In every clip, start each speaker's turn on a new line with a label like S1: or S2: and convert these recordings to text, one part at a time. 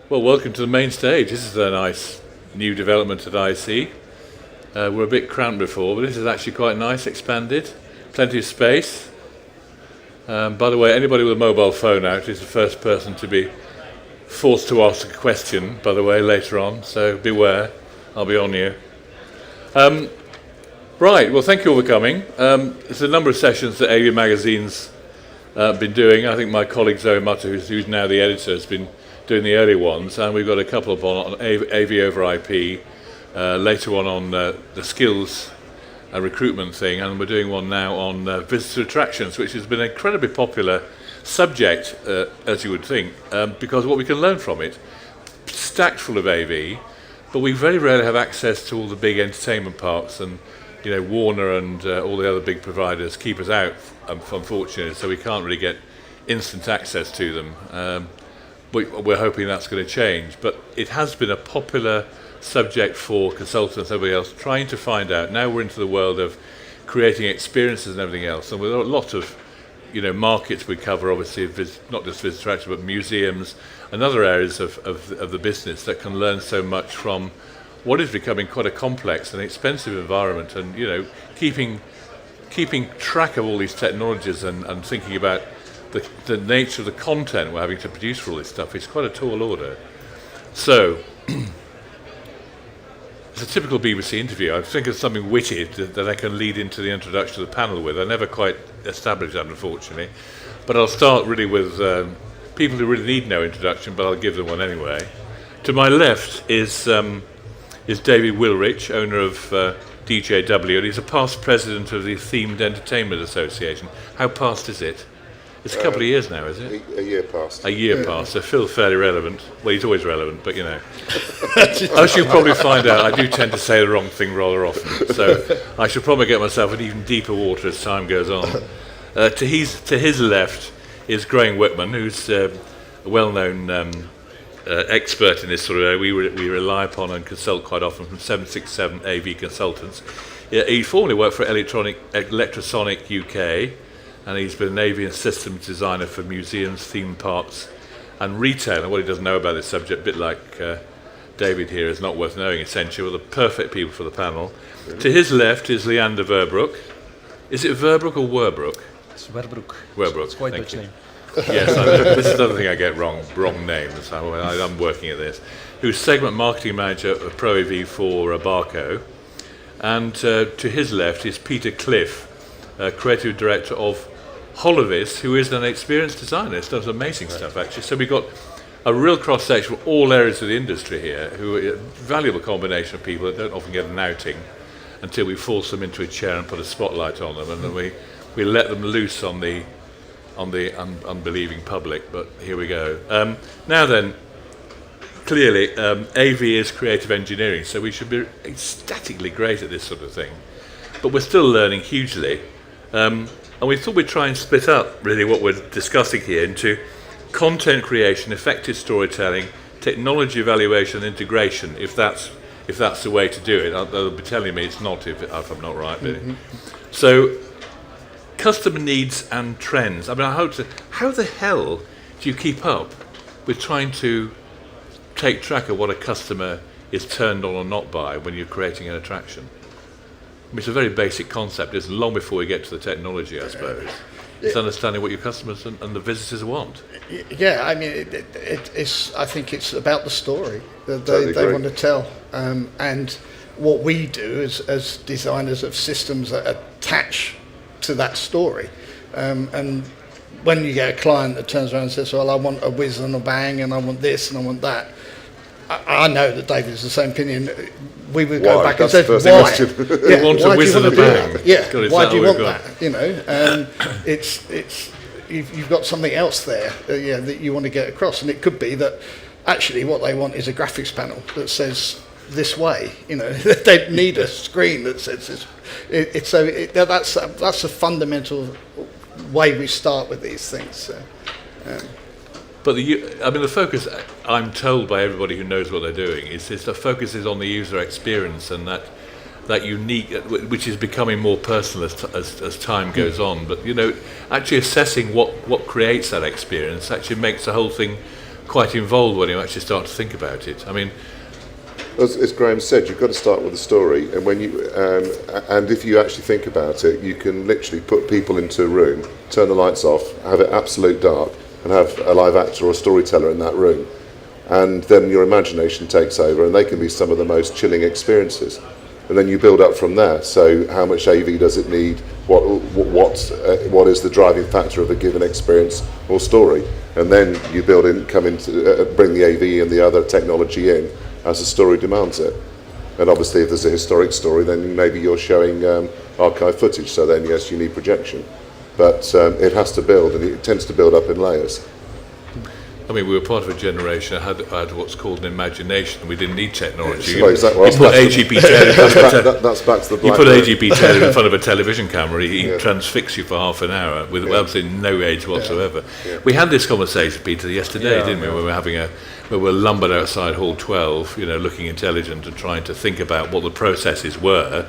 S1: Well, welcome to the main stage. This is a nice new development at IC. We're a bit cramped before, but this is actually quite nice, expanded. Plenty of space. By the way, anybody with a mobile phone out is the first person to be forced to ask a question, by the way, later on, so beware, I'll be on you. Right, well, thank you all for coming. There's a number of sessions that AV Magazine's been doing. I think my colleague Zoe Mutter, who's now the editor, has been doing the early ones, and we've got a couple of on AV over IP, later on the skills recruitment thing, and we're doing one now on visitor attractions, which has been an incredibly popular subject, as you would think, because what we can learn from it, stacked full of AV, but we very rarely have access to all the big entertainment parks, and Warner and all the other big providers keep us out, unfortunately, so we can't really get instant access to them. We're hoping that's going to change, but it has been a popular subject for consultants and everybody else trying to find out. Now we're into the world of creating experiences and everything else, and with a lot of markets we cover, obviously not just visitor attraction, but museums and other areas of the business that can learn so much from what is becoming quite a complex and expensive environment, and keeping track of all these technologies and thinking about the nature of the content we're having to produce for all this stuff is quite a tall order. So, it's a typical BBC interview. I think of something witty that I can lead into the introduction of the panel with. I never quite established that, unfortunately. But I'll start really with people who really need no introduction, but I'll give them one anyway. To my left is David Wilrich, owner of DJW, and he's a past president of the Themed Entertainment Association. How past is it? It's a couple of years now, is it?
S2: A year past.
S1: A year past, so Phil's fairly relevant. Well, he's always relevant, but I should probably find out, I do tend to say the wrong thing rather often, so I should probably get myself in even deeper water as time goes on. To his left is Graham Whitman, who's a well-known expert in this sort of area. We rely upon and consult quite often from 767 AV Consultants. He formerly worked for Electrosonic UK, and he's been an AV and systems designer for museums, theme parks, and retail. And what he doesn't know about this subject, a bit like David here, is not worth knowing, essentially. Well, the perfect people for the panel. Really? To his left is Leander Verbrook. Is it Verbrook or Werbrook?
S3: It's Werbrook.
S1: Werbrook.
S3: It's quite Dutch name.
S1: Yes, I know. This is another thing I get wrong names. I'm working at this. Who's segment marketing manager of Pro AV for Barco. And to his left is Peter Cliff, creative director of Holovis, who is an experienced designer. It's does amazing stuff, actually. So we've got a real cross-section of all areas of the industry here, who are a valuable combination of people that don't often get an outing until we force them into a chair and put a spotlight on them, and then we let them loose on the unbelieving public. But here we go. Now then, clearly, AV is creative engineering, so we should be ecstatically great at this sort of thing. But we're still learning hugely. And we thought we'd try and split up really what we're discussing here into content creation, effective storytelling, technology evaluation and integration, if that's the way to do it. They'll be telling me it's not if I'm not right, really. Mm-hmm. So, customer needs and trends. I mean, how the hell do you keep up with trying to take track of what a customer is turned on or not by when you're creating an attraction? I mean, it's a very basic concept. It's long before we get to the technology, I suppose. It's understanding what your customers and the visitors want.
S4: Yeah, I mean, it's. I think it's about the story that they want to tell, and what we do as designers of systems that attach to that story. And when you get a client that turns around and says, "Well, I want a whiz and a bang, and I want this and I want that," I know that David's the same opinion. We would go back and say, "Why?
S1: You want a whiz and a bang?
S4: Yeah, why do you want that? It's you've got something else there, that you want to get across, and it could be that actually what they want is a graphics panel that says this way. They need a screen that says this. That's a fundamental way we start with these things. So,
S1: But the focus, I'm told by everybody who knows what they're doing, is the focus is on the user experience, and that unique, which is becoming more personal as time goes on. But actually assessing what creates that experience actually makes the whole thing quite involved when you actually start to think about it. I mean,
S2: as Graham said, you've got to start with a story, and when you and if you actually think about it, you can literally put people into a room, turn the lights off, have it absolute dark, and have a live actor or a storyteller in that room, and then your imagination takes over, and they can be some of the most chilling experiences. And then you build up from there. So how much AV does it need? What is the driving factor of a given experience or story? And then you bring the AV and the other technology in as the story demands it. And obviously, if there's a historic story, then maybe you're showing archive footage. So then, yes, you need projection. But it has to build, and it tends to build up in layers.
S1: I mean, we were part of a generation that had what's called an imagination. We didn't need technology.
S2: Well, exactly.
S1: You put AGP Taylor.
S2: That's back to the
S1: You
S2: black.
S1: put AGP Taylor in front of a television camera. He transfixes you for half an hour with absolutely no age whatsoever.
S2: Yeah.
S1: We had this conversation, Peter, yesterday, didn't we? When we were lumbered outside Hall 12, looking intelligent and trying to think about what the processes were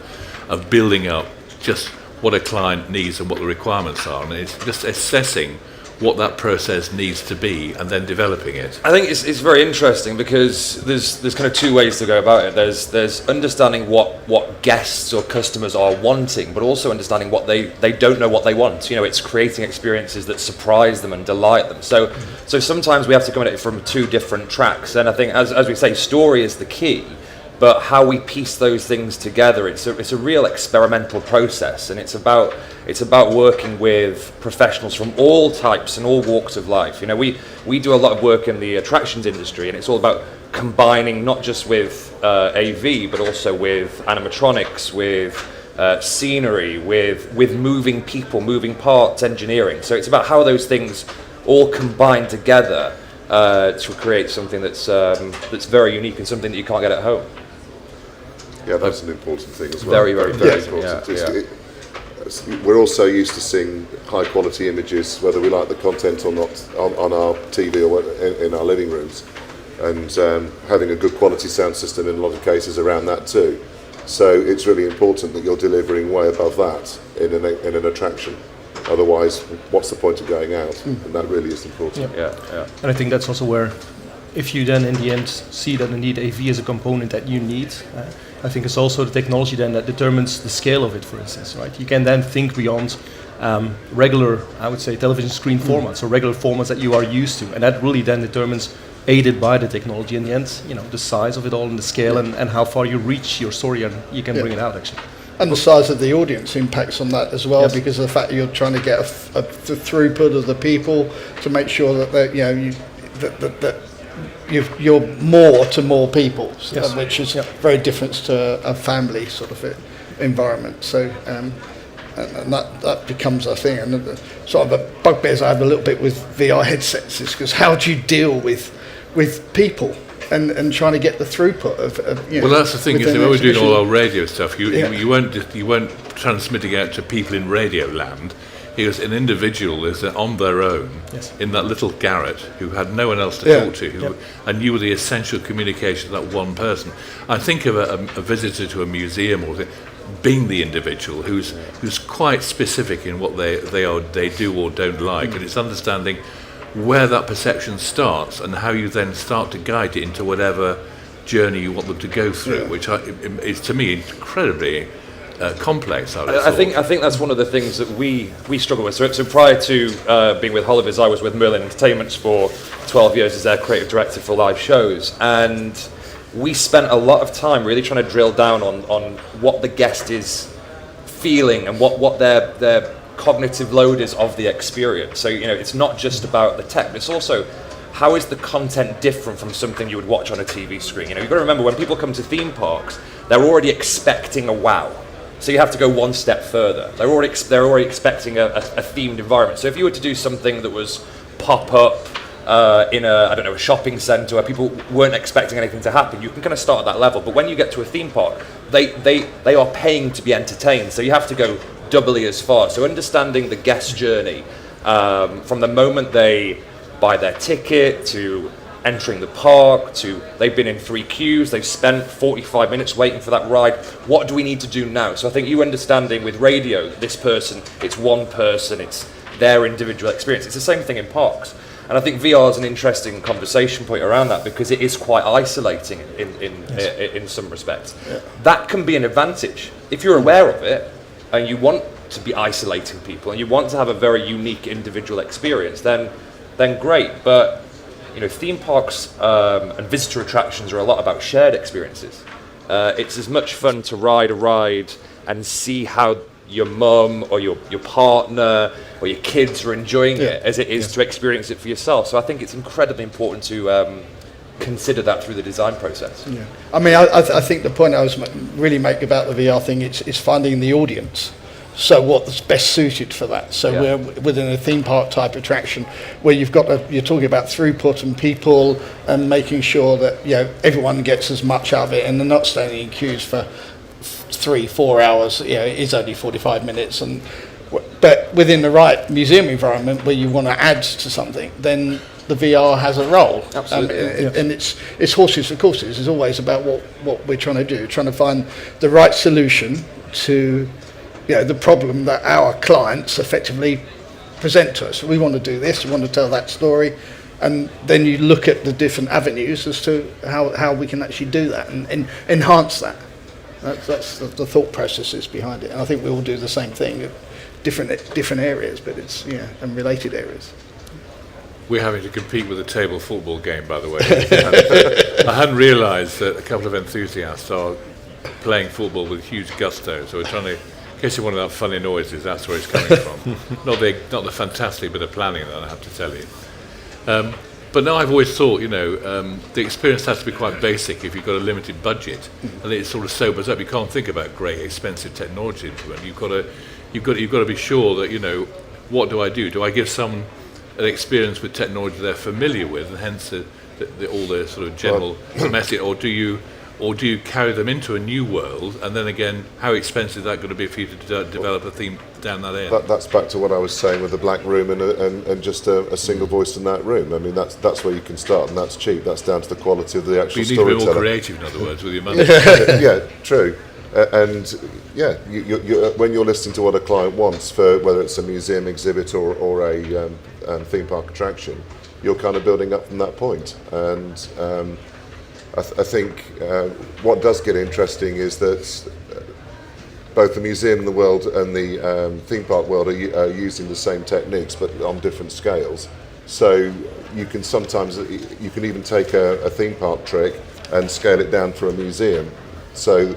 S1: of building up just what a client needs and what the requirements are, and it's just assessing what that process needs to be and then developing it.
S3: I think it's very interesting because there's kind of two ways to go about it. There's understanding what guests or customers are wanting, but also understanding what they don't know what they want. It's creating experiences that surprise them and delight them. So sometimes we have to come at it from two different tracks. And I think, as we say, story is the key. But how we piece those things together, it's a real experimental process, and it's about working with professionals from all types and all walks of life. We do a lot of work in the attractions industry, and it's all about combining not just with AV, but also with animatronics, with scenery, with moving people, moving parts, engineering. So it's about how those things all combine together to create something that's very unique and something that you can't get at home.
S2: Yeah, that's an important thing as well.
S3: Very, very, very
S2: important.
S3: Yeah.
S2: We're also used to seeing high quality images, whether we like the content or not, on our TV or in our living rooms, and having a good quality sound system in a lot of cases around that too. So it's really important that you're delivering way above that in an attraction. Otherwise, what's the point of going out? And that really is important.
S3: Yeah.
S5: And I think that's also where, if you then in the end see that indeed AV is a component that you need, I think it's also the technology then that determines the scale of it, for instance, right? You can then think beyond regular, I would say, television screen formats or regular formats that you are used to, and that really then determines, aided by the technology in the end, the size of it all and the scale and how far you reach your story and you can bring it out actually. And
S4: the size of the audience impacts on that as well, because of the fact that you're trying to get the throughput of the people to make sure that you're more to more people, which is very different to a family sort of environment. So, and that becomes a thing. And the sort of a bugbears I have a little bit with VR headsets is because how do you deal with people and trying to get the throughput of
S1: well, that's the thing, is that when we're doing all our radio stuff, you weren't transmitting out to people in radio land. He was an individual is on their own in that little garret who had no one else to talk to, and you were the essential communication of that one person. I think of a visitor to a museum or being the individual who's quite specific in what they do or don't like, and it's understanding where that perception starts and how you then start to guide it into whatever journey you want them to go through, which is to me incredibly complex.
S3: I think that's one of the things that we struggle with. So prior to being with Holivers, I was with Merlin Entertainments for 12 years as their creative director for live shows, and we spent a lot of time really trying to drill down on what the guest is feeling and what their cognitive load is of the experience. So it's not just about the tech, but it's also how is the content different from something you would watch on a TV screen. You've got to remember, when people come to theme parks, they're already expecting a wow. So you have to go one step further. They're already expecting a themed environment. So if you were to do something that was pop up in a shopping centre where people weren't expecting anything to happen, you can kind of start at that level. But when you get to a theme park, they are paying to be entertained. So you have to go doubly as far. So understanding the guest journey from the moment they buy their ticket to entering the park, to they've been in 3 queues, they've spent 45 minutes waiting for that ride. What do we need to do now? So I think you understanding with radio, this person, it's one person, it's their individual experience. It's the same thing in parks. And I think VR is an interesting conversation point around that, because it is quite isolating in some respects. Yeah. That can be an advantage if you're aware of it and you want to be isolating people and you want to have a very unique individual experience. Then great. But theme parks and visitor attractions are a lot about shared experiences. It's as much fun to ride a ride and see how your mum or your partner or your kids are enjoying it as it is to experience it for yourself. So I think it's incredibly important to consider that through the design process.
S4: Yeah. I mean, I think the point I was really making about the VR thing is finding the audience. So what's best suited for that? So we're within a theme park type attraction where you're talking about throughput and people and making sure that everyone gets as much out of it and they're not standing in queues for 3-4 hours. It is only 45 minutes, but within the right museum environment where you want to add to something, then the VR has a role.
S3: Absolutely.
S4: And it's horses for courses. It's always about what we're trying to do, trying to find the right solution to the problem that our clients effectively present to us. We want to do this, we want to tell that story, and then you look at the different avenues as to how we can actually do that and enhance that. That's the thought processes behind it. And I think we all do the same thing, different areas, but it's and related areas.
S1: We're having to compete with a table football game, by the way. I hadn't realised that a couple of enthusiasts are playing football with huge gusto, so we're trying to. In case you wanted that funny noises, that's where it's coming from. Not the fantastic bit of planning that I have to tell you. But now I've always thought, the experience has to be quite basic if you've got a limited budget, and it sort of sobers up. You can't think about great, expensive technology into it. You've got to be sure that what do I do? Do I give someone an experience with technology they're familiar with, and hence all the sort of general message, or do you carry them into a new world, and then again, how expensive is that going to be for you to develop a theme down that end?
S2: That's back to what I was saying with the black room and just a single voice in that room. I mean, that's where you can start, and that's cheap. That's down to the quality of the actual
S1: storytelling. You need to be more creative, in other words, with your money.
S2: Yeah, true. When you're listening to what a client wants, for whether it's a museum exhibit or a theme park attraction, you're kind of building up from that point. And I think what does get interesting is that both the museum in the world and the theme park world are using the same techniques but on different scales. So you can even take a theme park trick and scale it down for a museum. So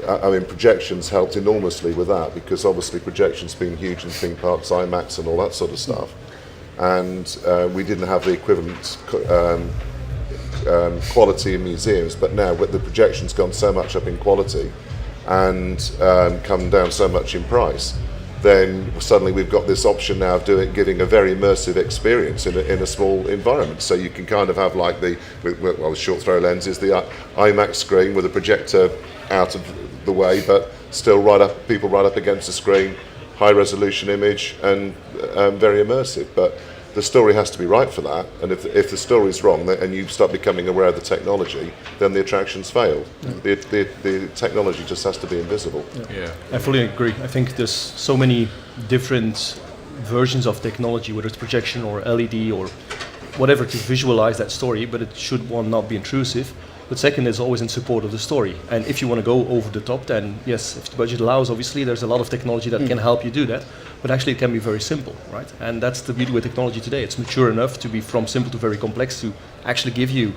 S2: I mean, projections helped enormously with that, because obviously projections been huge in theme parks, IMAX and all that sort of stuff, and we didn't have the equivalent quality in museums. But now with the projections gone so much up in quality and come down so much in price, then suddenly we've got this option now of giving a very immersive experience in a small environment. So you can kind of have like the short throw lenses, the IMAX screen with a projector out of the way, but still people right up against the screen, high resolution image, and very immersive. But the story has to be right for that, and if the story's wrong and you start becoming aware of the technology, then the attraction's failed. The technology just has to be invisible.
S5: Yeah, I fully agree. I think there's so many different versions of technology, whether it's projection or LED or whatever, to visualize that story, but it should, one, not be intrusive. But second, is always in support of the story. And if you want to go over the top, then yes, if the budget allows, obviously there's a lot of technology that can help you do that. But actually it can be very simple, right? And that's the beauty with technology today. It's mature enough to be from simple to very complex, to actually give you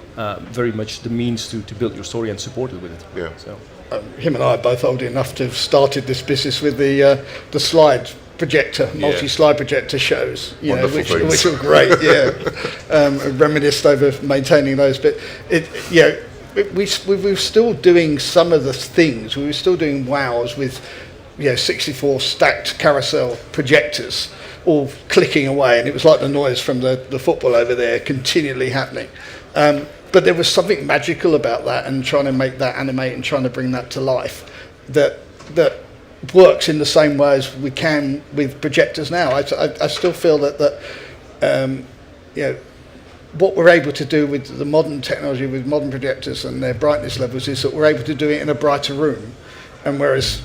S5: very much the means to build your story and support it with it.
S2: Yeah.
S5: So.
S4: Him and I are both old enough to have started this business with the slide projector, multi-slide projector shows, which were great. Reminisced over maintaining those, but we were still doing some of the things. We were still doing wows with 64 stacked carousel projectors all clicking away, and it was like the noise from the football over there continually happening. But there was something magical about that, and trying to make that animate and trying to bring that to life that works in the same way as we can with projectors now. I still feel that what we're able to do with the modern technology, with modern projectors and their brightness levels, is that we're able to do it in a brighter room. And whereas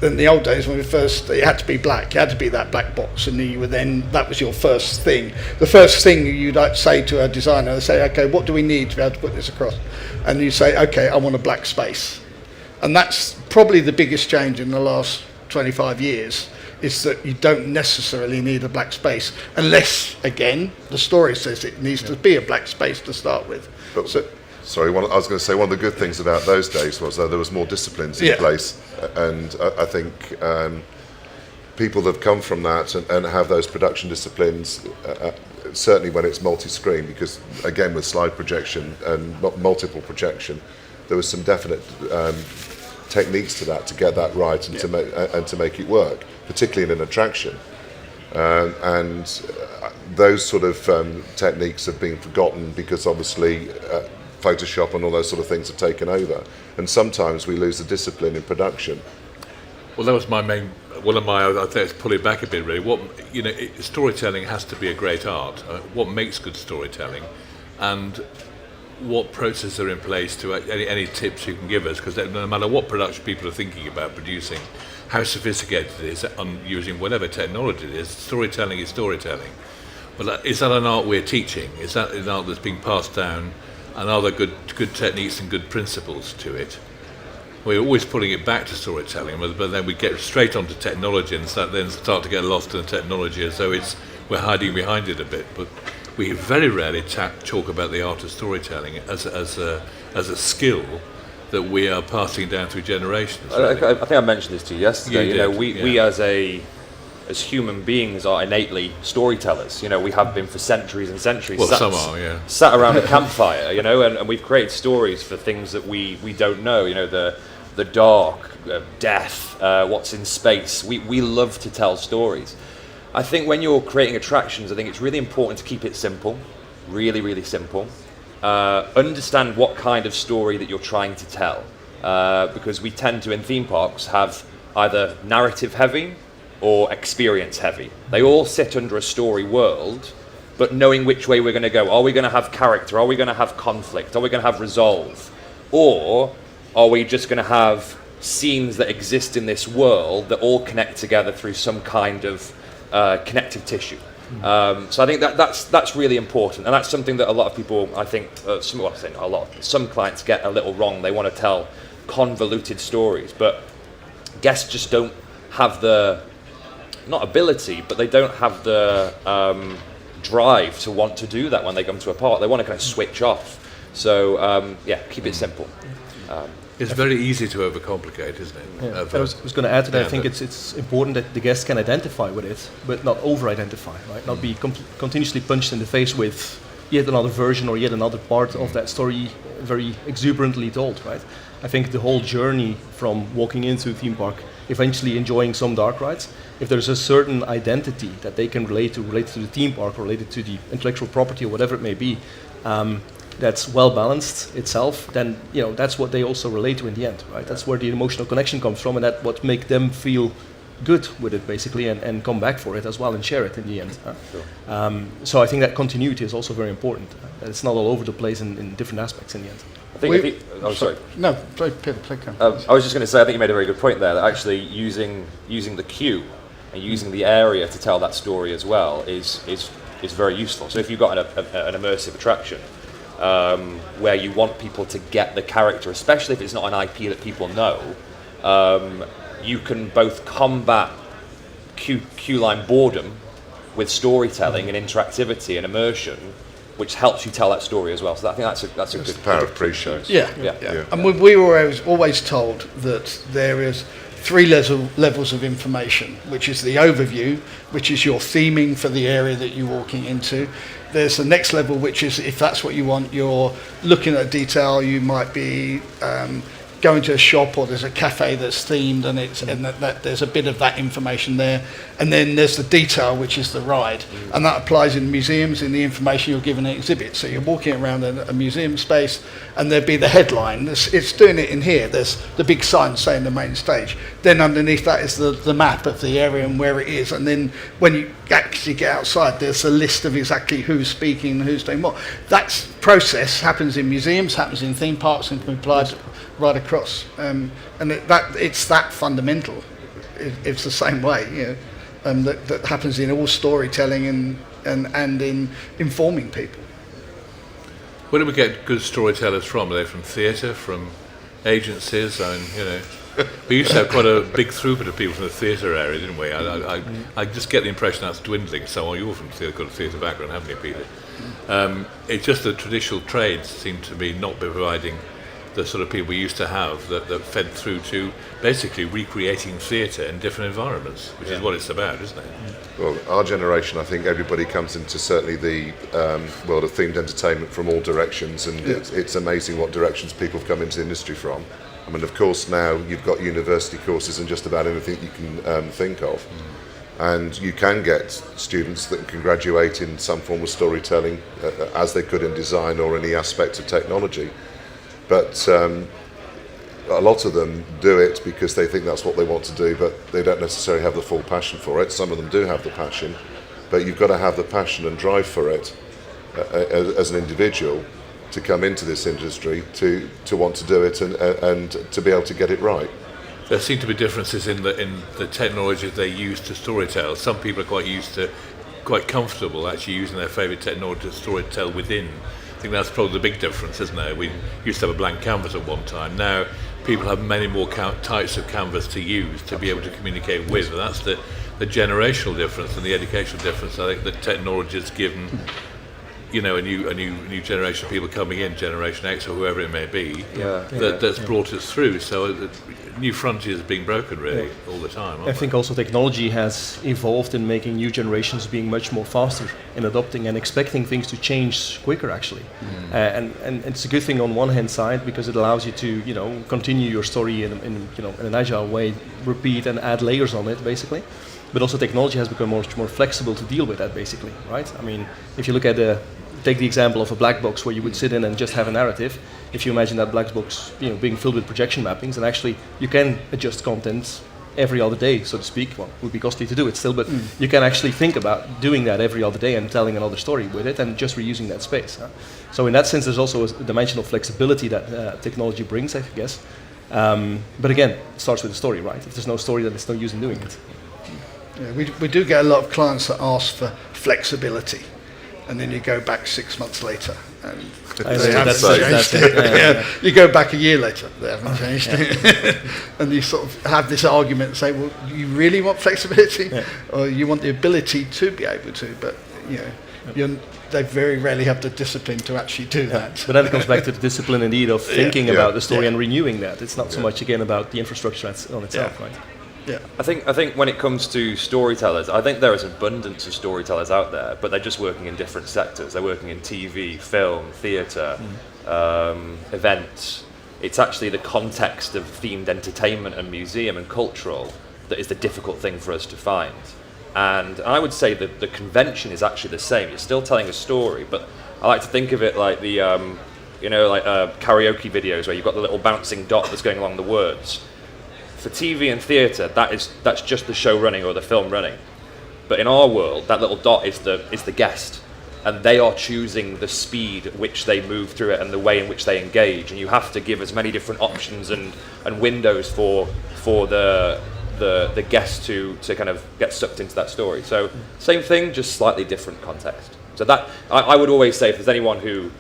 S4: in the old days when we first, it had to be black. You had to be that black box, and you were then, that was your first thing. The first thing you'd like say to a designer, they say, okay, what do we need to be able to put this across? And you say, okay, I want a black space. And that's probably the biggest change in the last 25 years, is that you don't necessarily need a black space, unless, again, the story says it needs to be a black space to start with.
S2: But, sorry, I was going to say, one of the good things about those days was that there was more disciplines in place, and I think people that have come from that and have those production disciplines, certainly when it's multi-screen, because again with slide projection and multiple projection, there was some definite techniques to that to get that right and to make it work, particularly in an attraction. And those sort of techniques have been forgotten because obviously Photoshop and all those sort of things have taken over, and sometimes we lose the discipline in production.
S1: Well, that was my main, one of my, I think it's pull it back a bit really. What, you know, storytelling has to be a great art. What makes good storytelling, and what processes are in place to any tips you can give us, because no matter what production people are thinking about producing, how sophisticated it is on using whatever technology it is, storytelling is storytelling. But is that an art we're teaching? Is that an art that's being passed down, and are there good techniques and good principles to it? We're always putting it back to storytelling, but then we get straight onto technology and then start to get lost in the technology as though we're hiding behind it a bit. But we very rarely talk about the art of storytelling as a skill that we are passing down through generations. Really.
S3: I think I mentioned this to you yesterday.
S1: You
S3: know,
S1: did,
S3: we as human beings are innately storytellers. You know, we have been for centuries and centuries.
S1: Well, some are, yeah.
S3: Sat around a campfire, you know, and we've created stories for things that we don't know. You know, the dark, death, what's in space. We love to tell stories. I think when you're creating attractions, I think it's really important to keep it simple, really, really simple. Understand what kind of story that you're trying to tell, because we tend to, in theme parks, have either narrative heavy or experience heavy. They all sit under a story world, but knowing which way we're going to go. Are we going to have character? Are we going to have conflict? Are we going to have resolve? Or are we just going to have scenes that exist in this world that all connect together through some kind of connective tissue? So I think that's really important, and that's something that a lot of people, I think, some clients get a little wrong. They want to tell convoluted stories, but guests just don't have the, not ability, but they don't have the drive to want to do that when they come to a park. They want to kind of switch off. So keep it simple.
S1: It's very easy to overcomplicate, isn't it?
S5: Yeah. I was going to add to that. I think it's important that the guests can identify with it, but not over-identify, right? Not be continuously punched in the face with yet another version or yet another part of that story, very exuberantly told, right? I think the whole journey from walking into a theme park, eventually enjoying some dark rides, if there's a certain identity that they can relate to the theme park or related to the intellectual property or whatever it may be, that's well balanced itself, then that's what they also relate to in the end, right? That's where the emotional connection comes from, and that's what make them feel good with it basically, and come back for it as well and share it in the end.
S3: Sure.
S5: So I think that continuity is also very important. It's not all over the place in different aspects in the end.
S3: I think sorry.
S4: No, Peter, please come.
S3: I was just going to say, I think you made a very good point there, that actually using the cue and using the area to tell that story as well is very useful. So if you've got an immersive attraction, where you want people to get the character, especially if it's not an IP that people know, you can both combat queue line boredom with storytelling and interactivity and immersion, which helps you tell that story as well. So I think that's a good
S2: The power of pre-shows.
S4: Yeah. And we were always told that there is 3 levels of information, which is the overview, which is your theming for the area that you're walking into. There's the next level, which is, if that's what you want, you're looking at detail. You might be going to a shop, or there's a cafe that's themed, and that there's a bit of that information there. And then there's the detail, which is the ride, and that applies in museums, in the information you're given at exhibits. So you're walking around a museum space, and there'd be the headline. It's doing it in here. There's the big sign saying the main stage. Then underneath that is the map of the area and where it is. And then when you actually get outside, there's a list of exactly who's speaking and who's doing what. That process happens in museums, happens in theme parks, and can be applied right across, and it's that fundamental. It's the same way, that happens in all storytelling and in informing people.
S1: Where do we get good storytellers from? Are they from theatre, from agencies? I mean, we used to have quite a big throughput of people from the theatre area, didn't we? I just get the impression that's dwindling. So you're from got a theatre background, haven't you, Peter? It's just the traditional trades seem to be not providing the sort of people we used to have that fed through to basically recreating theatre in different environments, which is what it's about, isn't it?
S2: Well, our generation, I think everybody comes into certainly the world of themed entertainment from all directions, and it's amazing what directions people have come into the industry from. I mean, of course, now you've got university courses and just about anything you can think of. And you can get students that can graduate in some form of storytelling as they could in design or any aspect of technology. But a lot of them do it because they think that's what they want to do, but they don't necessarily have the full passion for it. Some of them do have the passion, but you've got to have the passion and drive for it as an individual to come into this industry, to want to do it and to be able to get it right.
S1: There seem to be differences in the technology they use to storytell. Some people are quite comfortable actually using their favourite technology to storytell within. I think that's probably the big difference, isn't it? We used to have a blank canvas at one time. Now people have many more types of canvas to use to be able to communicate with. And that's the generational difference and the educational difference. I think the technology has given a new generation of people coming in, Generation X or whoever it may be, that's brought us through. So new frontiers are being broken really all the time.
S5: I think also technology has evolved in making new generations being much more faster in adopting and expecting things to change quicker actually. And it's a good thing on one hand side because it allows you to continue your story in an agile way, repeat and add layers on it basically. But also technology has become much more flexible to deal with that basically, right? I mean, if you look at take the example of a black box where you would sit in and just have a narrative. If you imagine that black box, being filled with projection mappings, and actually you can adjust content every other day, so to speak. Well, it would be costly to do it still, but you can actually think about doing that every other day and telling another story with it and just reusing that space. So in that sense, there's also a dimension of flexibility that technology brings, I guess. But again, it starts with the story, right? If there's no story, then there's no use in doing it.
S4: Yeah, we do get a lot of clients that ask for flexibility. And then you go back 6 months later, and they haven't changed it. You go back a year later, they haven't changed it. And you sort of have this argument and say, well, you really want flexibility? Or you want the ability to be able to, but they very rarely have the discipline to actually do that.
S5: But then it comes back to the discipline indeed of thinking about the story and renewing that. It's not so much again about the infrastructure on itself, right?
S4: Yeah.
S3: I think when it comes to storytellers, I think there is an abundance of storytellers out there, but they're just working in different sectors. They're working in TV, film, theatre, events. It's actually the context of themed entertainment and museum and cultural that is the difficult thing for us to find. And I would say that the convention is actually the same. You're still telling a story, but I like to think of it like the karaoke videos where you've got the little bouncing dot that's going along the words. For TV and theatre, that's just the show running or the film running. But in our world, that little dot is the guest, and they are choosing the speed at which they move through it and the way in which they engage. And you have to give as many different options and windows for the guest to kind of get sucked into that story. So same thing, just slightly different context. So that I would always say, if there's anyone who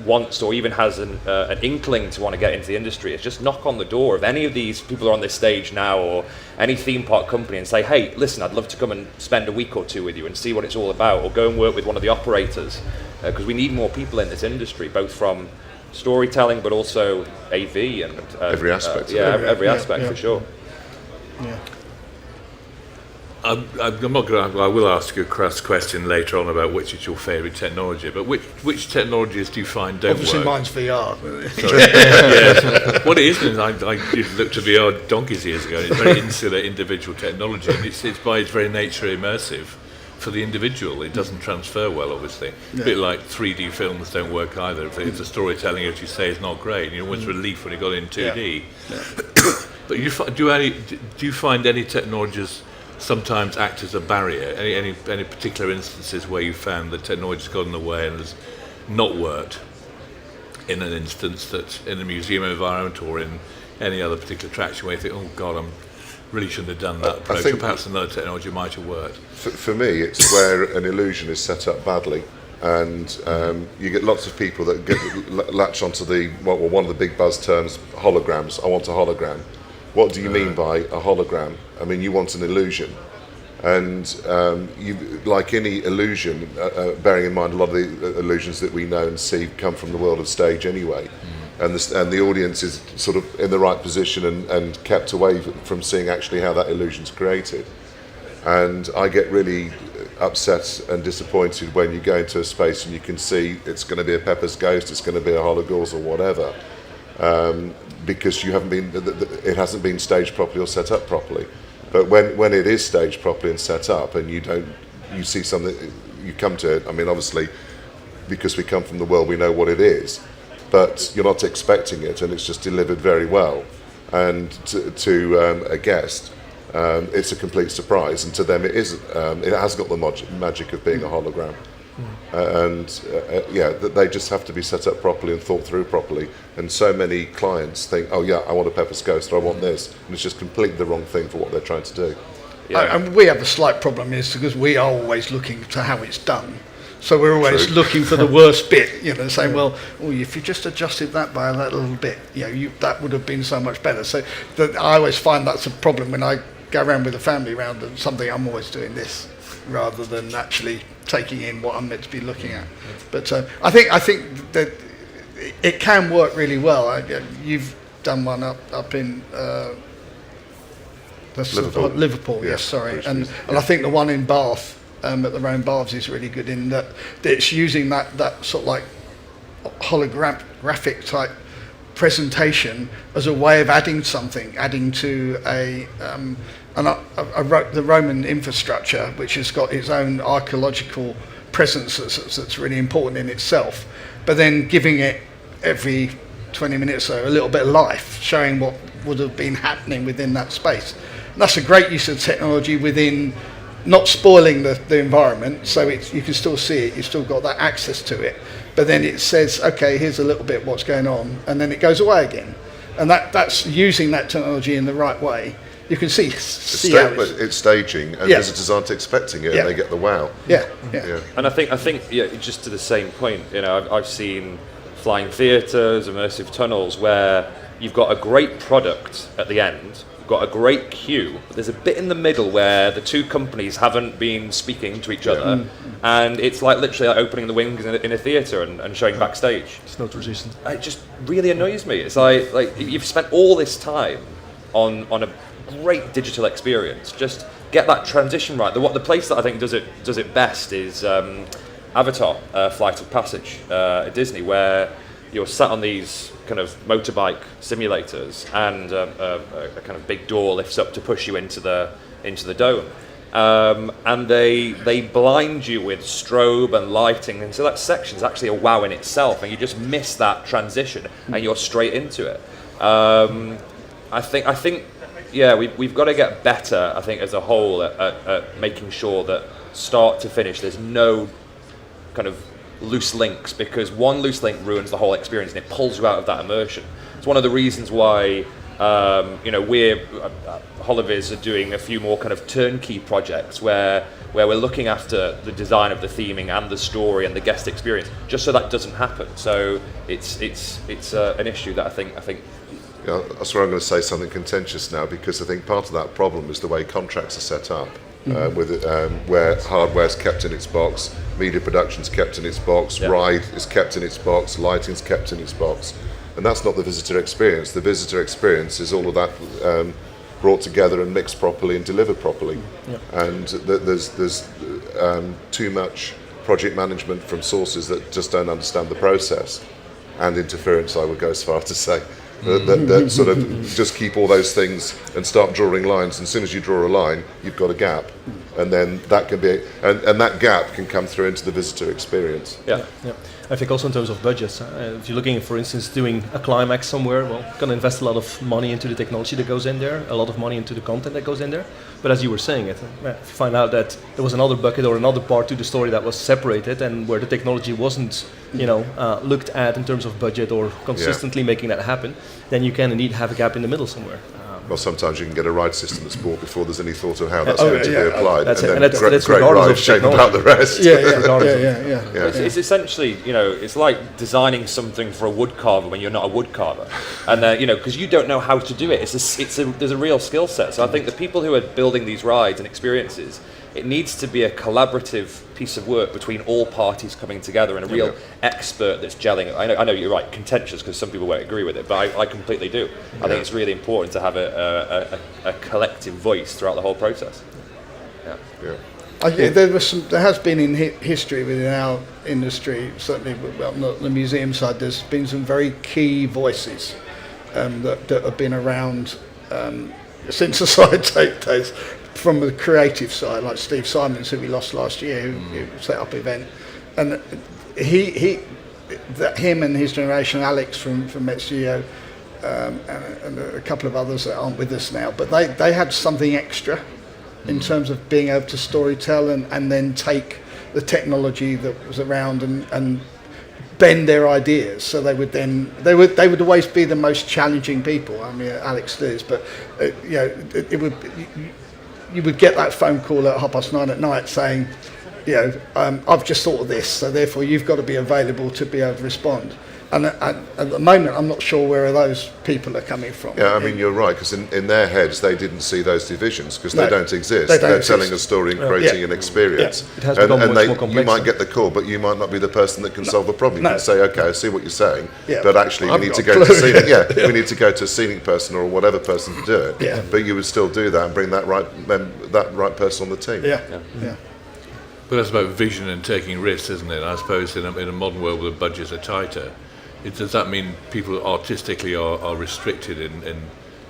S3: wants or even has an inkling to want to get into the industry, is just knock on the door of any of these people who are on this stage now or any theme park company and say, hey, listen, I'd love to come and spend a week or two with you and see what it's all about, or go and work with one of the operators, because we need more people in this industry, both from storytelling but also AV and
S2: every aspect.
S3: Every aspect for sure.
S4: Yeah.
S1: I'm not going to. I will ask you a question later on about which is your favourite technology. But which technologies do you find don't
S4: Obviously
S1: work?
S4: mine's VR.
S1: Yes. What it is I looked at VR donkeys years ago. It's very insular, individual technology, and it's by its very nature immersive for the individual. It doesn't transfer well, obviously. A bit like 3D films don't work either. If the storytelling, as you say, is not great, you always relief when you got in 2D. But do you find any technologies sometimes act as a barrier? Any particular instances where you found the technology's got in the way and has not worked in an instance that in a museum environment or in any other particular attraction where you think, oh God, I really shouldn't have done that approach, or perhaps another technology might have worked?
S2: For me, it's where an illusion is set up badly, and you get lots of people that latch onto one of the big buzz terms, holograms. I want a hologram. What do you mean by a hologram? I mean, you want an illusion. And you, like any illusion, bearing in mind a lot of the illusions that we know and see come from the world of stage anyway, and the audience is sort of in the right position and kept away from seeing actually how that illusion's created. And I get really upset and disappointed when you go into a space and you can see it's going to be a Pepper's Ghost, it's going to be a Hologauls or whatever, because it hasn't been staged properly or set up properly. But when it is staged properly and set up, and you see something, you come to it. I mean, obviously, because we come from the world, we know what it is, but you're not expecting it, and it's just delivered very well. And to a guest, it's a complete surprise, and to them, it isn't. It has got the magic of being a hologram. They just have to be set up properly and thought through properly. And so many clients think, oh yeah, I want a Pepper's Ghost, or I want this, and it's just completely the wrong thing for what they're trying to do.
S4: Yeah. And we have a slight problem is because we are always looking to how it's done. So we're always looking for the worst bit, saying, well, if you just adjusted that by that little bit, that would have been so much better. So I always find that's a problem when I go around with the family around and something. I'm always doing this rather than actually taking in what I'm meant to be looking at. But I think that it can work really well. You've done one up in Liverpool, yes, sorry, and I think the one in Bath at the Rowan Baths is really good in that it's using that sort of like holographic type presentation as a way of adding to the Roman infrastructure, which has got its own archaeological presence that's really important in itself, but then giving it every 20 minutes or so a little bit of life, showing what would have been happening within that space. And that's a great use of technology within not spoiling the environment, so you can still see it, you've still got that access to it, but then it says, okay, here's a little bit what's going on, and then it goes away again. And that's using that technology in the right way. You can see how
S2: it's staging, and visitors aren't expecting it, and they get the wow.
S4: Yeah.
S3: And I think just to the same point, I've seen flying theatres, immersive tunnels, where you've got a great product at the end, you've got a great queue, but there's a bit in the middle where the two companies haven't been speaking to each other, and it's like literally like opening the wings in a theatre and showing backstage.
S5: It's no transition.
S3: It just really annoys me. It's like you've spent all this time on a great digital experience. Just get that transition right. The place that I think does it best is Avatar: Flight of Passage at Disney, where you're sat on these kind of motorbike simulators, and a kind of big door lifts up to push you into the dome, and they blind you with strobe and lighting, and so that section is actually a wow in itself, and you just miss that transition, and you're straight into it. I think. Yeah, we've got to get better, I think, as a whole at making sure that start to finish there's no kind of loose links, because one loose link ruins the whole experience and it pulls you out of that immersion. It's one of the reasons why we're Holoviz are doing a few more kind of turnkey projects where we're looking after the design of the theming and the story and the guest experience, just so that doesn't happen. So it's an issue that I think.
S2: Yeah, that's where I'm going to say something contentious now, because I think part of that problem is the way contracts are set up, where hardware's kept in its box, media production's kept in its box, ride is kept in its box, lighting's kept in its box, and that's not the visitor experience. The visitor experience is all of that brought together and mixed properly and delivered properly. And there's too much project management from sources that just don't understand the process, and interference, I would go as far to say. That sort of just keep all those things and start drawing lines, and as soon as you draw a line, you've got a gap, and then that can be, and that gap can come through into the visitor experience.
S3: Yeah.
S5: Yeah. I think also in terms of budgets, if you're looking, for instance, doing a climax somewhere, well, going to invest a lot of money into the technology that goes in there, a lot of money into the content that goes in there. But as you were saying it, if you find out that there was another bucket or another part to the story that was separated and where the technology wasn't, looked at in terms of budget or consistently making that happen, then you can indeed have a gap in the middle somewhere.
S2: Well, sometimes you can get a ride system that's bought before there's any thought of how that's going to be applied,
S5: That's
S2: and
S5: it.
S2: then
S5: And that's
S2: great
S5: regardless
S2: rides
S5: of
S2: shame about the rest.
S3: It's essentially, it's like designing something for a wood carver when you're not a wood carver, and because you don't know how to do it. There's a real skill set. So I think the people who are building these rides and experiences, it needs to be a collaborative piece of work between all parties coming together and a real expert that's gelling. I know you're right, contentious because some people won't agree with it, but I completely do. I think it's really important to have a collective voice throughout the whole process.
S4: There has been in history within our industry, certainly not the museum side, there's been some very key voices that have been around since the side days. From the creative side, like Steve Simons, who we lost last year, who set up event, and him and his generation, Alex from Met Studio, and a couple of others that aren't with us now, but they had something extra in terms of being able to storytell and then take the technology that was around and bend their ideas. So they would always be the most challenging people. I mean, Alex is, but it would. You would get that phone call at 9:30 at night saying, I've just thought of this, so therefore you've got to be available to be able to respond. And at the moment, I'm not sure where those people are coming from.
S2: Yeah, I mean, you're right, because in their heads, they didn't see those divisions, because they don't exist.
S4: They don't
S2: They're
S4: exist.
S2: telling a story and creating an experience.
S5: It has become much more
S2: you
S5: complex.
S2: might get the call, but you might not be the person that can solve the problem. You
S4: No.
S2: can say, okay, I see what you're saying,
S4: Yeah,
S2: but actually we
S4: I've
S2: need to
S4: got
S2: go
S4: a
S2: to
S4: clue.
S2: scenic, we need to go to a scenic person or whatever person to do it.
S4: Yeah.
S2: But you would still do that and bring that right person on the team.
S4: Yeah.
S1: But that's about vision and taking risks, isn't it? I suppose in a modern world where the budgets are tighter, does that mean people artistically are restricted in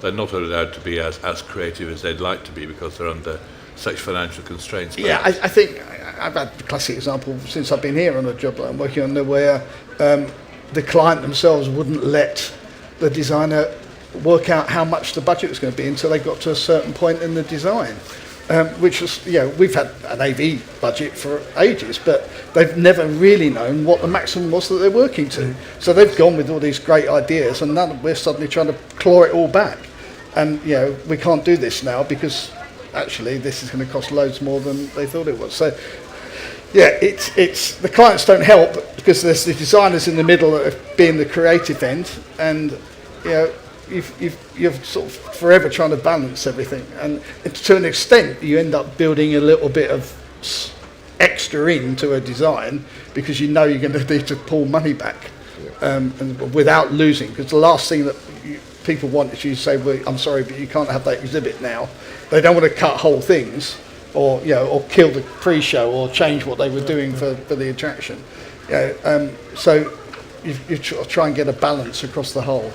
S1: they're not allowed to be as creative as they'd like to be because they're under such financial constraints?
S4: Yeah, I think I've had the classic example since I've been here on a job that I'm working on where the client themselves wouldn't let the designer work out how much the budget was going to be until they got to a certain point in the design. Which was, we've had an AV budget for ages, but they've never really known what the maximum was that they're working to. So they've gone with all these great ideas, and now we're suddenly trying to claw it all back. And we can't do this now because actually this is going to cost loads more than they thought it was. So it's the clients don't help because there's the designers in the middle that are being the creative end, and you're sort of forever trying to balance everything, and to an extent you end up building a little bit of extra into a design because you're going to need to pull money back and without losing, because the last thing that people want is you to say, well, I'm sorry, but you can't have that exhibit now. They don't want to cut whole things or kill the pre-show or change what they were doing for the attraction. So you try and get a balance across the whole.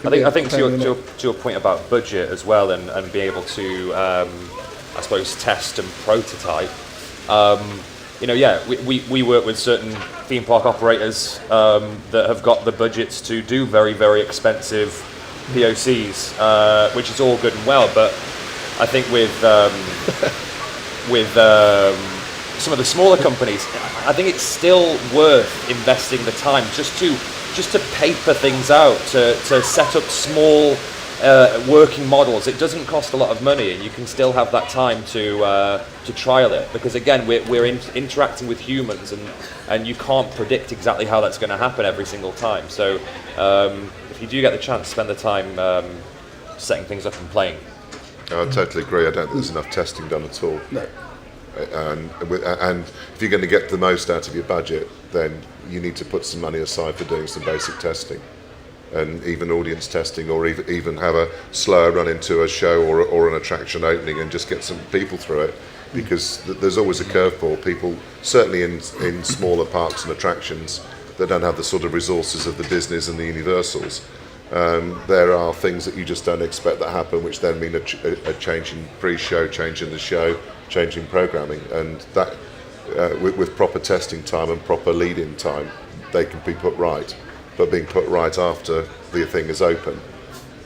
S3: I think to your point about budget as well, and being able to, I suppose, test and prototype. We work with certain theme park operators that have got the budgets to do very, very expensive POCs, which is all good and well. But I think with some of the smaller companies, I think it's still worth investing the time just to paper things out, to set up small working models. It doesn't cost a lot of money, and you can still have that time to trial it. Because again, we're interacting with humans, and you can't predict exactly how that's going to happen every single time. So if you do get the chance, spend the time setting things up and playing.
S2: I totally agree. I don't think there's enough testing done at all.
S4: No.
S2: And if you're going to get the most out of your budget, then you need to put some money aside for doing some basic testing, and even audience testing, or even have a slower run into a show or an attraction opening and just get some people through it, because there's always a curveball. People, certainly in smaller parks and attractions that don't have the sort of resources of the Disneys and the Universals, There are things that you just don't expect that happen, which then mean a change in pre-show, change in the show, change in programming, and that with proper testing time and proper lead-in time, they can be put right. But being put right after the thing is open,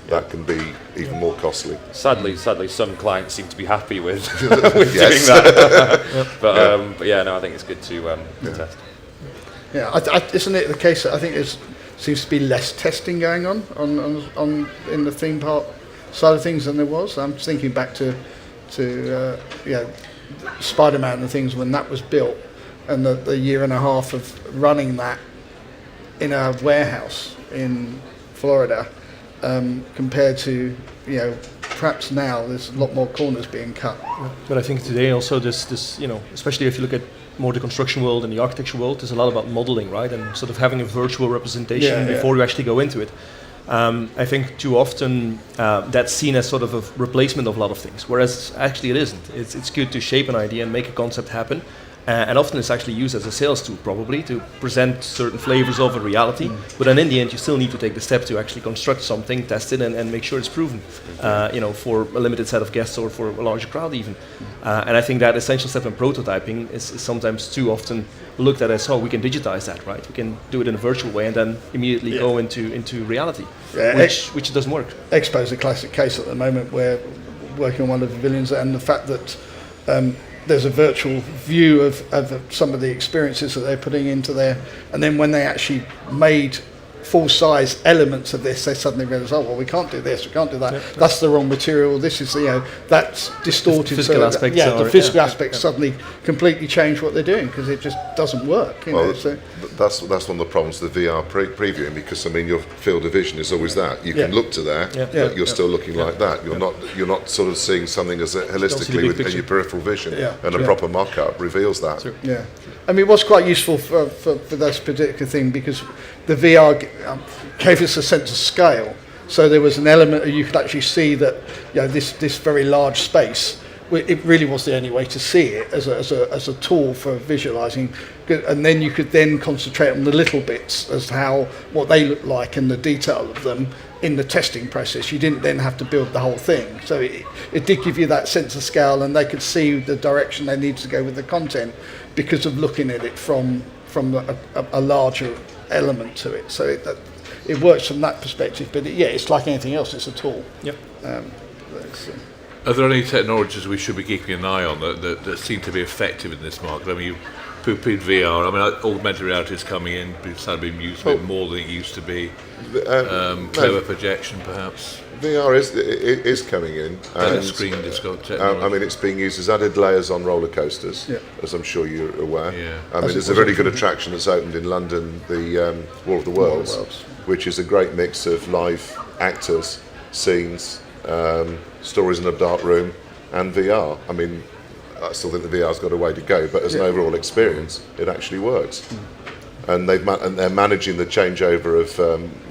S2: that can be even more costly.
S3: Sadly, some clients seem to be happy with, with doing that. But yeah, no, I think it's good to test.
S4: Yeah, isn't it the case that I think there seems to be less testing going on in the theme park side of things than there was? I'm thinking back to Spider-Man and things when that was built, and the year and a half of running that in a warehouse in Florida, compared to perhaps now there's a lot more corners being cut.
S5: But I think today also this especially if you look at more the construction world and the architecture world, there's a lot about modeling, right, and sort of having a virtual representation before you actually go into it. I think too often that's seen as sort of a replacement of a lot of things, whereas actually it isn't. It's good to shape an idea and make a concept happen, and often it's actually used as a sales tool probably to present certain flavors of a reality, but then in the end you still need to take the step to actually construct something, test it, and make sure it's proven, for a limited set of guests or for a larger crowd even. And I think that essential step in prototyping is sometimes too often looked at as, we can digitize that, right? We can do it in a virtual way and then immediately go into reality, which doesn't work.
S4: Expo is a classic case at the moment where working on one of the pavilions, and the fact that there's a virtual view of some of the experiences that they're putting into there, and then when they actually made full-size elements of this, they suddenly realize, we can't do this, we can't do that. That's the wrong material. This is that's distorted.
S5: The physical aspects.
S4: The physical aspects suddenly completely change what they're doing because it just doesn't work.
S2: That's one of the problems with VR previewing, because your field of vision is always that you can look to there, but you're still looking like that. You're not sort of seeing something as holistically with your peripheral vision, and a proper mock-up reveals that.
S4: Yeah. What's quite useful for this particular thing, because the VR gave us a sense of scale. So there was an element you could actually see that this very large space, it really was the only way to see it as a tool for visualizing, and then you could then concentrate on the little bits as to what they look like and the detail of them in the testing process. You didn't then have to build the whole thing, so it did give you that sense of scale, and they could see the direction they needed to go with the content because of looking at it from a larger element to it. So it works from that perspective, but it's like anything else, it's a tool.
S1: Are there any technologies we should be keeping an eye on that seem to be effective in this market? You poo-pooed VR. Augmented reality is coming in, but it's being used a bit more than it used to be. Clever projection, perhaps.
S2: VR is coming in.
S1: Better screen technology.
S2: It's being used as added layers on roller coasters, as I'm sure you're aware.
S1: Yeah.
S2: There's a very good attraction that's opened in London, the War of the Worlds, which is a great mix of live actors, scenes, stories in a dark room, and VR. I still think the VR's got a way to go, but as an overall experience, it actually works. And they're managing the changeover of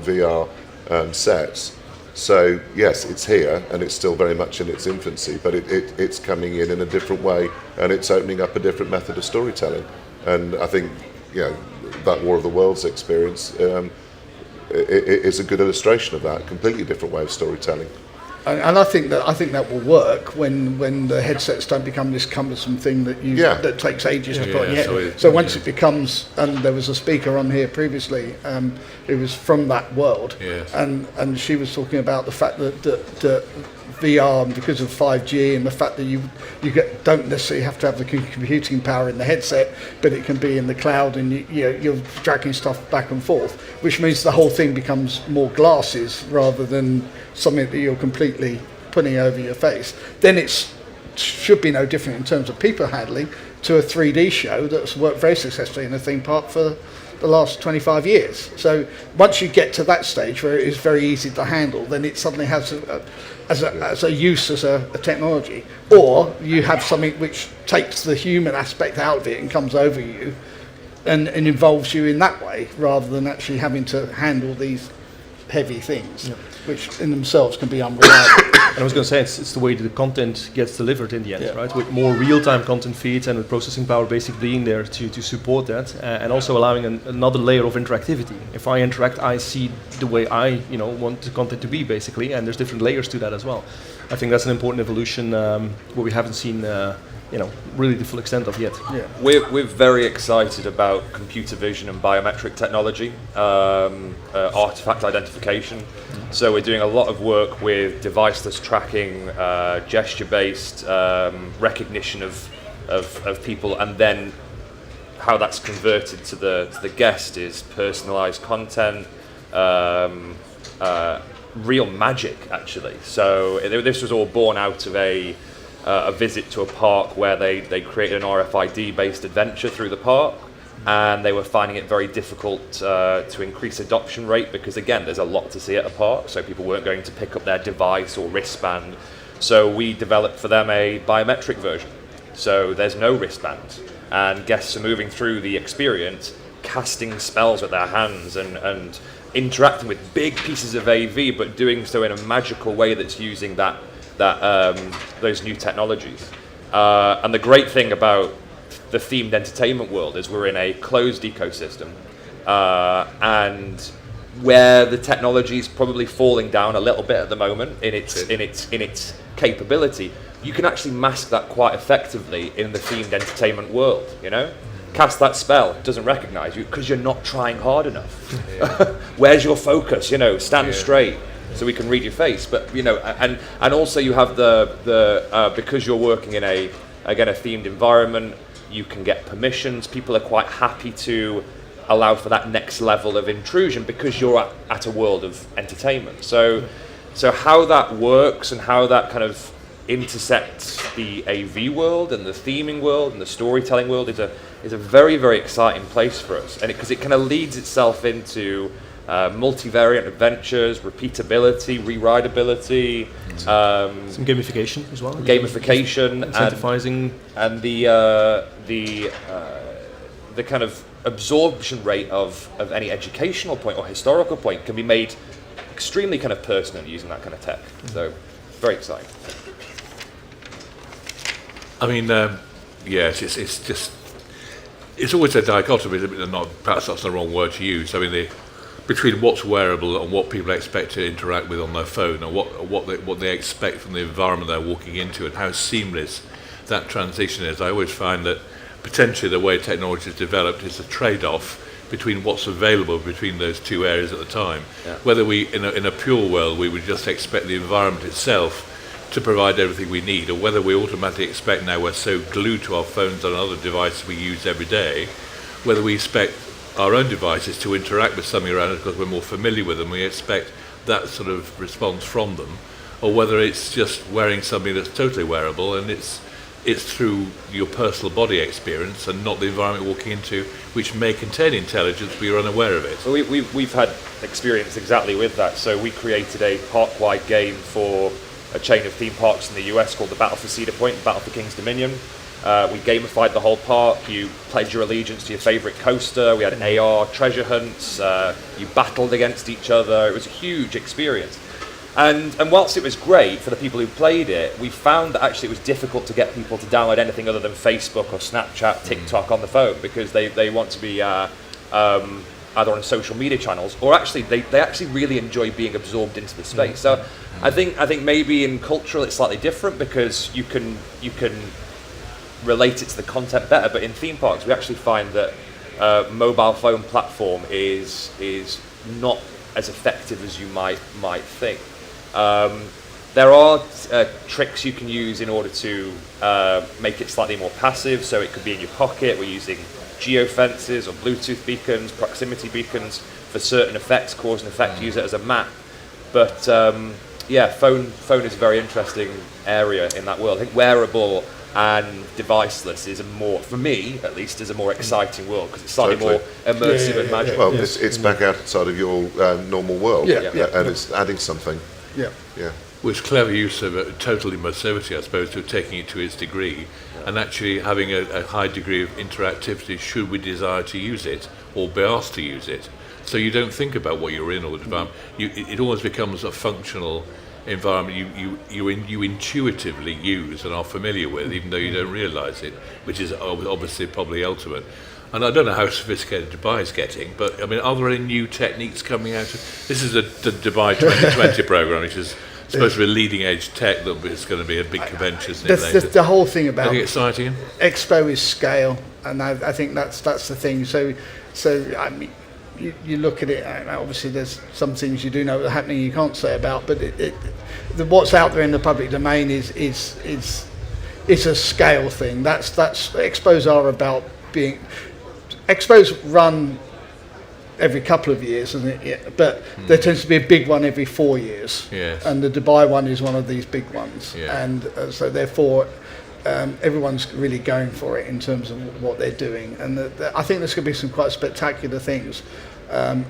S2: VR sets. So yes, it's here, and it's still very much in its infancy, but it's coming in a different way, and it's opening up a different method of storytelling. And I think that War of the Worlds experience is a good illustration of that. Completely different way of storytelling.
S4: And I think that will work when the headsets don't become this cumbersome thing that takes ages to put in your head. So once it becomes, and there was a speaker on here previously, it was from that world, and she was talking about the fact that VR, because of 5G and the fact that you don't necessarily have to have the computing power in the headset, but it can be in the cloud, and you're dragging stuff back and forth, which means the whole thing becomes more glasses rather than something that you're completely putting over your face. Then it should be no different in terms of people handling to a 3D show that's worked very successfully in a theme park for the last 25 years. So once you get to that stage where it is very easy to handle, then it suddenly has as a use as a technology. Or you have something which takes the human aspect out of it and comes over you and involves you in that way, rather than actually having to handle these heavy things. which in themselves can be unreliable.
S5: And I was going to say, it's the way that the content gets delivered in the end,
S4: Yeah.
S5: right? With more real-time content feeds and with processing power basically being there to support that, and also allowing another layer of interactivity. If I interact, I see the way I, want the content to be, basically, and there's different layers to that as well. I think that's an important evolution where we haven't seen, really the full extent of yet.
S4: Yeah.
S3: We're very excited about computer vision and biometric technology, artifact identification. So we're doing a lot of work with deviceless tracking, gesture-based recognition of people, and then how that's converted to the guest is personalized content, real magic, actually. So this was all born out of a visit to a park where they created an RFID-based adventure through the park, and they were finding it very difficult to increase adoption rate because, again, there's a lot to see at a park, so people weren't going to pick up their device or wristband. So we developed for them a biometric version. So there's no wristband, and guests are moving through the experience, casting spells with their hands and interacting with big pieces of AV, but doing so in a magical way that's using those new technologies. And the great thing about the themed entertainment world is we're in a closed ecosystem, and where the technology is probably falling down a little bit at the moment in its capability, you can actually mask that quite effectively in the themed entertainment world. Cast that spell, it doesn't recognize you because you're not trying hard enough. Where's your focus? Stand straight so we can read your face. But and also you have the because you're working in a themed environment, you can get permissions. People are quite happy to allow for that next level of intrusion because you're at a world of entertainment. So how that works and how that kind of intersects the AV world and the theming world and the storytelling world is a very, very exciting place for us, and because it kind of leads itself into multivariant adventures, repeatability, rewritability,
S5: some gamification as well.
S3: Gamification,
S5: incentivizing,
S3: and the kind of absorption rate of any educational point or historical point can be made extremely kind of personal using that kind of tech. So very exciting.
S1: I mean, yes, it's always a dichotomy, perhaps that's the wrong word to use. I mean, between what's wearable and what people expect to interact with on their phone, and what they expect from the environment they're walking into, and how seamless that transition is. I always find that potentially the way technology is developed is a trade-off between what's available between those two areas at the time.
S3: Yeah.
S1: Whether we, in a pure world, we would just expect the environment itself to provide everything we need, or whether we automatically expect, now we're so glued to our phones and other devices we use every day, whether we expect our own devices to interact with something around us because we're more familiar with them, we expect that sort of response from them, or whether it's just wearing something that's totally wearable and it's through your personal body experience and not the environment you're walking into, which may contain intelligence but you're unaware of it.
S3: Well, we've had experience exactly with that. So we created a park-wide game for a chain of theme parks in the US called the Battle for Cedar Point, the Battle for King's Dominion. We gamified the whole park. You pledged your allegiance to your favorite coaster. We had AR treasure hunts. You battled against each other. It was a huge experience. And whilst it was great for the people who played it, we found that actually it was difficult to get people to download anything other than Facebook or Snapchat, TikTok on the phone, because they want to be either on social media channels, or actually they actually really enjoy being absorbed into the space. So I think maybe in cultural it's slightly different because you can relate it to the content better, but in theme parks we actually find that mobile phone platform is not as effective as you might think. There are tricks you can use in order to make it slightly more passive, so it could be in your pocket. We're using geofences or Bluetooth beacons, proximity beacons for certain effects, cause and effect, use it as a map. But phone is a very interesting area in that world. I think wearable and deviceless is for me at least, is a more exciting world because it's slightly more immersive and magical.
S2: Well, it's back outside of your normal world, and it's adding something.
S4: Yeah.
S1: With clever use of total immersivity, I suppose, to taking it to its degree, and actually having a high degree of interactivity should we desire to use it or be asked to use it. So you don't think about what you're in all the time. It almost becomes a functional environment you intuitively use and are familiar with, even though you don't realise it, which is obviously probably ultimate. And I don't know how sophisticated Dubai is getting, but I mean, are there any new techniques coming out? This is the Dubai 2020 program, which is supposed to be leading edge tech that is going to be a big convention, isn't it? Later?
S4: The whole thing about
S1: Anything exciting?
S4: Expo is scale, and I think that's the thing. So I mean, you look at it. Obviously, there's some things you do know that are happening you can't say about, but what's out there in the public domain is a scale thing. That's expos are about being. Expos run every couple of years, isn't it? Yeah. But there tends to be a big one every 4 years.
S1: Yes.
S4: And the Dubai one is one of these big ones.
S1: Yeah.
S4: And so therefore, everyone's really going for it in terms of what they're doing. And I think there's going to be some quite spectacular things,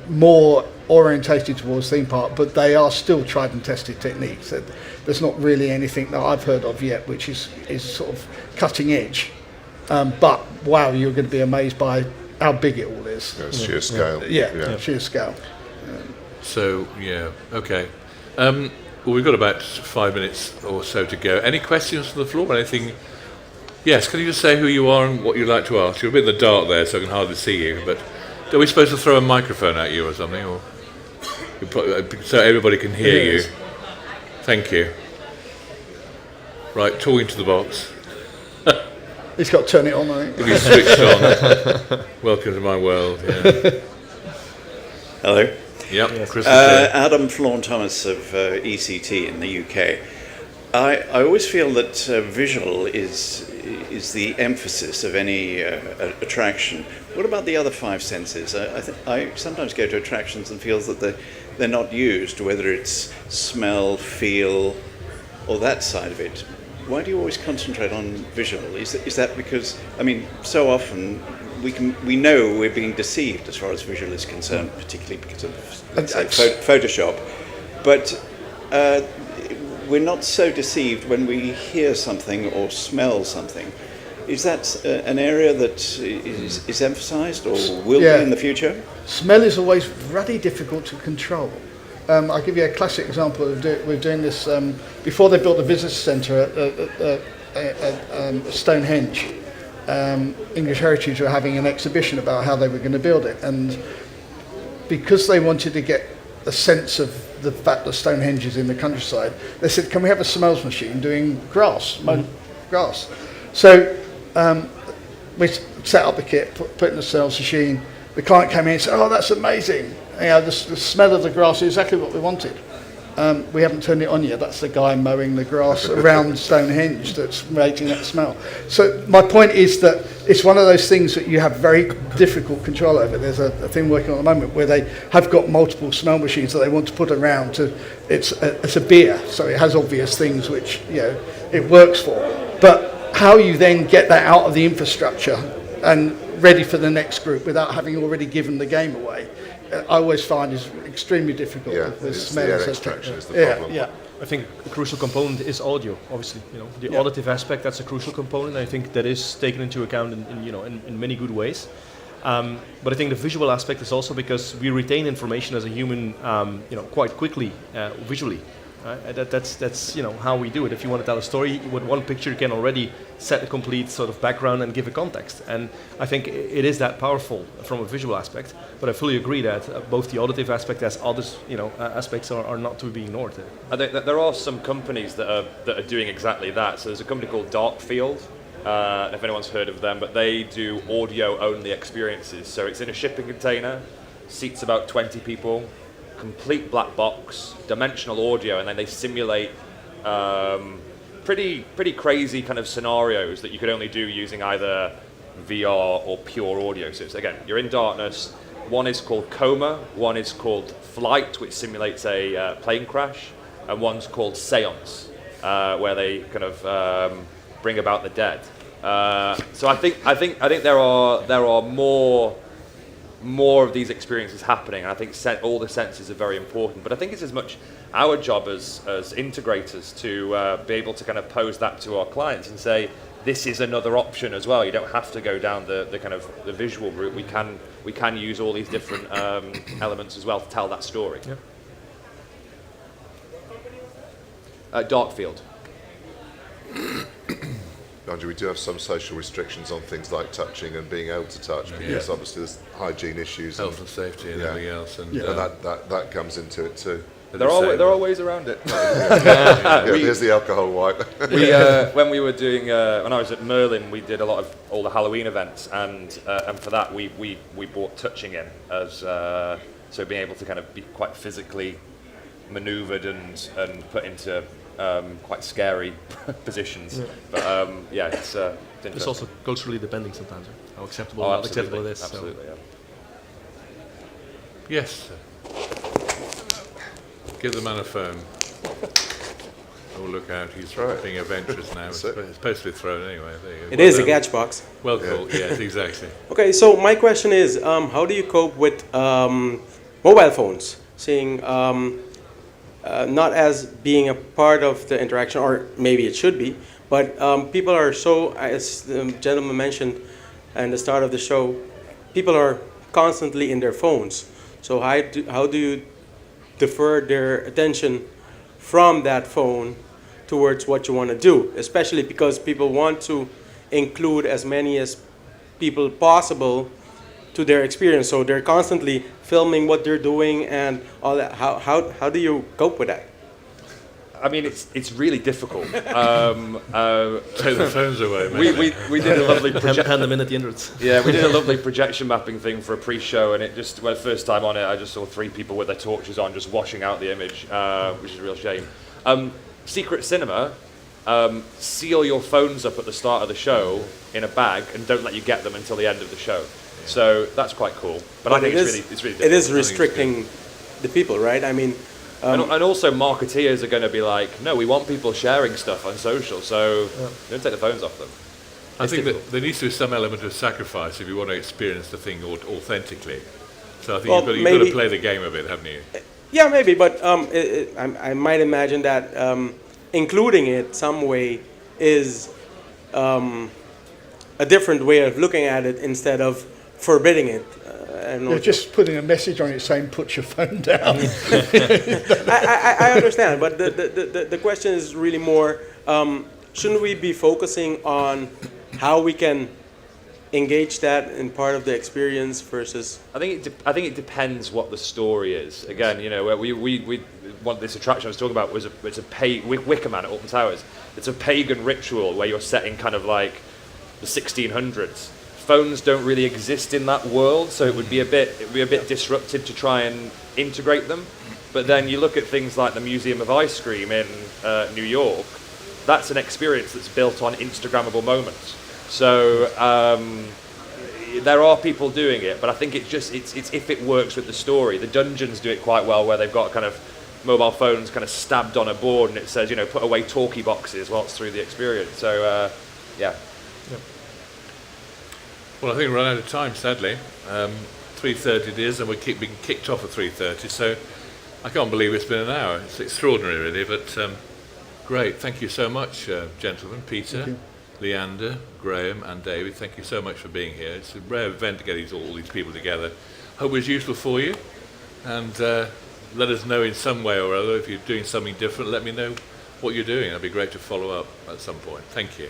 S4: more orientated towards theme park, but they are still tried and tested techniques. There's not really anything that I've heard of yet which is sort of cutting edge. But wow, you're going to be amazed by how big it all is.
S2: Yeah, sheer scale.
S4: Yeah, sheer scale.
S1: So, yeah, okay. Well, we've got about 5 minutes or so to go. Any questions from the floor? Anything? Yes, can you just say who you are and what you'd like to ask? You're a bit in the dark there, so I can hardly see you, but are we supposed to throw a microphone at you or something? Or so everybody can hear you? Thank you. Right, talking to the box.
S4: He's got to turn it on, I think.
S1: If you switched on, welcome to my world. Yeah.
S6: Hello.
S1: Yep, Chris.
S6: Adam Flawn Thomas of ECT in the UK. I always feel that visual is the emphasis of any attraction. What about the other five senses? I sometimes go to attractions and feel that they're not used, whether it's smell, feel, or that side of it. Why do you always concentrate on visual? Is that because, I mean, so often we know we're being deceived as far as visual is concerned, particularly because of, let's say, Photoshop, but we're not so deceived when we hear something or smell something. Is that an area that is emphasised or will be in the future?
S4: Smell is always really difficult to control. I'll give you a classic example. We're doing this before they built the visitor centre at Stonehenge. English Heritage were having an exhibition about how they were going to build it, and because they wanted to get a sense of the fact that Stonehenge is in the countryside, they said, "Can we have a smells machine doing grass, grass?" So we set up the kit, put it in the smells machine. The client came in and said, "Oh, that's amazing. You know, the smell of the grass is exactly what we wanted." We haven't turned it on yet. That's the guy mowing the grass around Stonehenge that's making that smell. So my point is that it's one of those things that you have very difficult control over. There's a thing working on at the moment where they have got multiple smell machines that they want to put around. It's a beer, so it has obvious things which it works for. But how you then get that out of the infrastructure and ready for the next group without having already given the game away, I always find is extremely difficult.
S2: Yeah,
S4: because
S2: the air extraction is the problem.
S4: Yeah.
S5: I think a crucial component is audio. Obviously, the auditive aspect, that's a crucial component. I think that is taken into account in many good ways. But I think the visual aspect is also because we retain information as a human, quite quickly visually. That's how we do it. If you want to tell a story with one picture, you can already set a complete sort of background and give a context. And I think it is that powerful from a visual aspect. But I fully agree that both the auditive aspect as others, aspects are not to be ignored.
S3: I think that there are some companies that are doing exactly that. So there's a company called Darkfield. If anyone's heard of them, but they do audio-only experiences. So it's in a shipping container, seats about 20 people. Complete black box, dimensional audio, and then they simulate pretty crazy kind of scenarios that you could only do using either VR or pure audio. So it's, again, you're in darkness. One is called Coma, one is called Flight, which simulates a plane crash, and one's called Seance, where they kind of bring about the dead. So I think there are more of these experiences happening, and I think all the senses are very important. But I think it's as much our job as integrators to be able to kind of pose that to our clients and say, this is another option as well. You don't have to go down the kind of the visual route. We can use all these different elements as well to tell that story.
S5: Yep.
S3: Darkfield.
S2: Andrew, we do have some social restrictions on things like touching and being able to touch, because obviously there's hygiene issues
S1: Health and safety and everything else. And
S2: and that comes into it too.
S3: There are ways around it.
S2: There's the alcohol wipe.
S3: When we were doing when I was at Merlin, we did a lot of all the Halloween events, and for that we brought touching in as so being able to kind of be quite physically manoeuvred and put into quite scary positions. But it's interesting.
S5: It's also culturally depending sometimes, how acceptable
S3: Oh,
S5: or not
S3: absolutely,
S5: acceptable it is.
S3: absolutely, yeah.
S1: Yes. Give the man a phone. Oh, look out, he's being adventurous now. It's supposed to be thrown anyway. There you go.
S7: It is a catch box.
S1: Well called, yes, exactly.
S7: Okay, so my question is, how do you cope with mobile phones? Seeing not as being a part of the interaction, or maybe it should be, but people are so, as the gentleman mentioned at the start of the show, people are constantly in their phones. So how do you defer their attention from that phone towards what you want to do, especially because people want to include as many as people possible to their experience, so they're constantly filming what they're doing and all that. How do you cope with that?
S3: I mean, it's really difficult.
S1: Take the phones away, mate.
S3: We did a lovely
S5: Hand them in at the entrance.
S3: Yeah, we did a lovely projection mapping thing for a pre-show, and it just, well, the first time on it, I just saw 3 people with their torches on, just washing out the image, which is a real shame. Secret Cinema, seal your phones up at the start of the show in a bag and don't let you get them until the end of the show. So that's quite cool. But I think it's really difficult.
S7: It is restricting the people, right? I mean,
S3: and also marketeers are going to be like, no, we want people sharing stuff on social, so don't take the phones off them.
S1: I think that there needs to be some element of sacrifice if you want to experience the thing authentically. So I think you've got to play the game a bit, haven't you?
S7: yeah, maybe, but I might imagine that including it some way is a different way of looking at it instead of forbidding it.
S4: You're just putting a message on it saying put your phone down.
S7: I understand, but the question is really more, shouldn't we be focusing on how we can engage that in part of the experience versus...
S3: I think it depends what the story is. Again, you know, where we want this attraction I was talking about was Wicker Man at Alton Towers. It's a pagan ritual where you're setting kind of like the 1600s. Phones don't really exist in that world, so it would be a bit disruptive to try and integrate them. But then you look at things like the Museum of Ice Cream in New York. That's an experience that's built on Instagrammable moments. So there are people doing it, but I think it's if it works with the story. The dungeons do it quite well, where they've got kind of mobile phones kind of stabbed on a board, and it says, you know, put away talkie boxes whilst through the experience. So yeah.
S1: Well, I think we're run out of time, sadly. 3:30 it is, and we're being kicked off at 3:30, so I can't believe it's been an hour. It's extraordinary, really, but great. Thank you so much, gentlemen. Peter, Leander, Graham, and David, thank you so much for being here. It's a rare event to get all these people together. Hope it was useful for you, and let us know in some way or other if you're doing something different. Let me know what you're doing. It'd be great to follow up at some point. Thank you.